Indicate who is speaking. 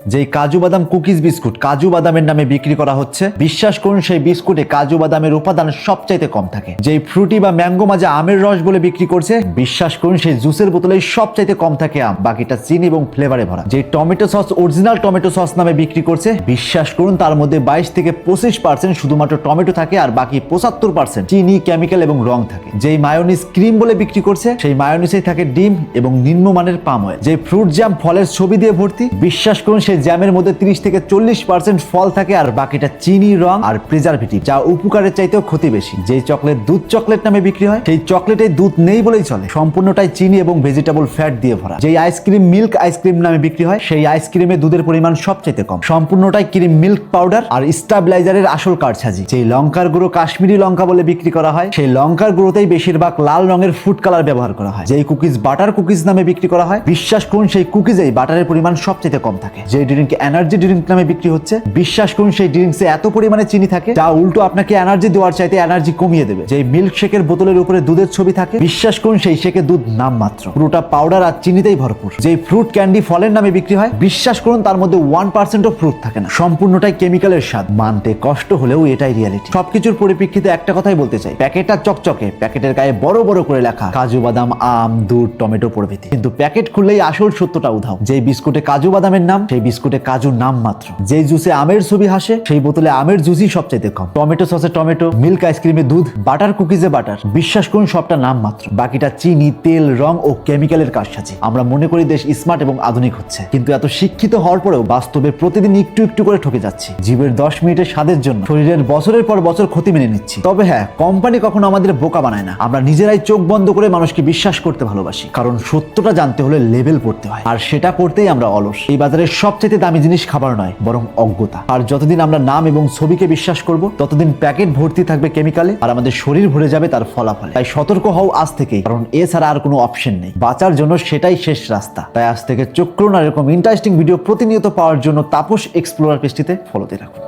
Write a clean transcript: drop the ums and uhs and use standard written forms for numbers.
Speaker 1: যেই কাজু বাদাম কুকিজ বিস্কুট কাজু বাদামের নামে বিক্রি করা হচ্ছে, বিশ্বাস করুন সেই বিস্কুটে কাজু বাদামের উপাদান সবচাইতে কম থাকে। যেই ফ্রুটি বা ম্যাঙ্গো মাজা আমের রস বলে বিক্রি করছে, বিশ্বাস করুন সেই জুসের বোতলে সবচাইতে কম থাকে আম, বাকিটা চিনি এবং ফ্লেভারে ভরা। যে tomato sauce original tomato sauce নামে বিক্রি করছে, বিশ্বাস করুন তার মধ্যে 22 থেকে 25% শুধুমাত্র টমেটো থাকে আর বাকি 75% চিনি, কেমিক্যাল এবং রং থাকে। যেই মায়োনিজ ক্রিম বলে বিক্রি করছে, সেই মায়োনিজেই থাকে ডিম এবং নিম্নমানের পাম অয়েল। যে ফ্রুট জ্যাম ফলের ছবি দিয়ে ভর্তি, বিশ্বাস করুন সেই জ্যামের মধ্যে 30 থেকে 40% ফল থাকে আর বাকিটা চিনি, রং আর প্রিজারভেটিভ, যা উপকারের চাইতেও ক্ষতি বেশি। যেই চকলেট দুধ চকলেট নামে বিক্রি হয়, সেই চকলেটে দুধ নেই বলেই চলে, সম্পূর্ণটাই চিনি এবং ভেজিটেবল ফ্যাট দিয়ে ভরা। যেই আইসক্রিম মিল্ক আইসক্রিম নামে বিক্রি হয়, সেই আইসক্রিমে দুধের পরিমাণ সবচেয়ে কম, সম্পূর্ণটাই ক্রিম মিল্ক পাউডার আর স্টাবিলাইজারের আসল কারসাজি। যেই লঙ্কার গুঁড়ো কাশ্মীরি লঙ্কা বলে বিক্রি করা হয়, সেই লঙ্কার গুঁড়োতেই বেশিরভাগ লাল রঙের ফুড কালার ব্যবহার করা হয়। যেই কুকিজ বাটার কুকিজ নামে বিক্রি করা হয়, বিশ্বাস করুন সেই কুকিজেই বাটারের পরিমাণ সবচেয়ে কম থাকে। যে ড্রিঙ্ক এনার্জি ড্রিঙ্ক নামে বিক্রি হচ্ছে, বিশ্বাস করুন সেই ড্রিঙ্কসে এত পরিমাণে চিনি থাকে যা উল্টো আপনাকে এনার্জি দেওয়ার চাইতে এনার্জি কমিয়ে দেবে। যেই মিল্ক শেকের বোতলের উপরে দুধের ছবি থাকে, বিশ্বাস করুন সেই শেকে দুধ নাম মাত্র, পুরোটা পাউডার আর চিনিতেই ভরপুর। যেই ফ্রুট ক্যান্ডি ফলের নামে বিক্রি হয়, বিশ্বাস করুন তার মধ্যে 1% ও ফ্রুট থাকে না, সম্পূর্ণটাই কেমিক্যালের স্বাদ। মানতে কষ্ট হলেও এটাই রিয়ালিটি। সবকিছুর পরিপ্রেক্ষিতে একটা কথাই বলতে চাই, প্যাকেটটা চকচকে, প্যাকেটের গায়ে বড় বড় করে লেখা কাজু বাদাম, আম, দুধ, টমেটো প্রভৃতি, কিন্তু প্যাকেট খুললেই আসল সত্যটা উধাও। যেই বিস্কুটে কাজু বাদামের নাম, সেই বিস্কুটে কাজু নাম মাত্র। যেই জুসে আমের ছবি হাসে, সেই বোতলে আমের জুসই সবচেয়ে কম। টমেটো সসে টমেটো, মিল্ক আইসক্রিমে দুধ, বাটার কুকিজে বাটার, বিশ্বাস করুন সবটা নাম মাত্র, বাকিটা চিনি, তেল, রং ও কেমিক্যালের কারসাজি। আমরা মনে করি দেশ স্মার্ট এবং আধুনিক হচ্ছে, কিন্তু এত শিক্ষিত হওয়ার পরেও বাস্তবে প্রতিদিন একটু একটু করে ঠকে যাচ্ছি। জীবের 10 মিনিটের স্বাদের জন্য শরীরের বছরের পর বছর ক্ষতি মেনে নিচ্ছি। তবে হ্যাঁ, কোম্পানি কখনো আমাদের বোকা বানায় না। আমরা নিজেরাই চোখ বন্ধ করে মানুষকে বিশ্বাস করতে ভালোবাসি, কারণ সত্যটা জানতে হলে লেভেল পড়তে হয়, আর সেটা করতেই আমরা অলস। এই বাজারের সবচেয়ে দামি জিনিস খাবার নয়, বরং অজ্ঞতা। আর যতদিন আমরা নাম এবং ছবিকে বিশ্বাস করব, ততদিন প্যাকেট ভর্তি থাকবে কেমিক্যালে আর আমাদের শরীর ভরে যাবে তার ফলাফলে। তাই সতর্ক হও আজ থেকেই, কারণ এছাড়া আর কোনো অপশন নেই। বাঁচার জন্য সেটাই শেষ রাস্তা। তাই আজ থেকে চোখ করুন আর এরকম ইন্টারেস্টিং ভিডিও প্রতিনিয়ত পাওয়ার জন্য তাপস এক্সপ্লোরার পেজটিতে ফলোতে রাখুন।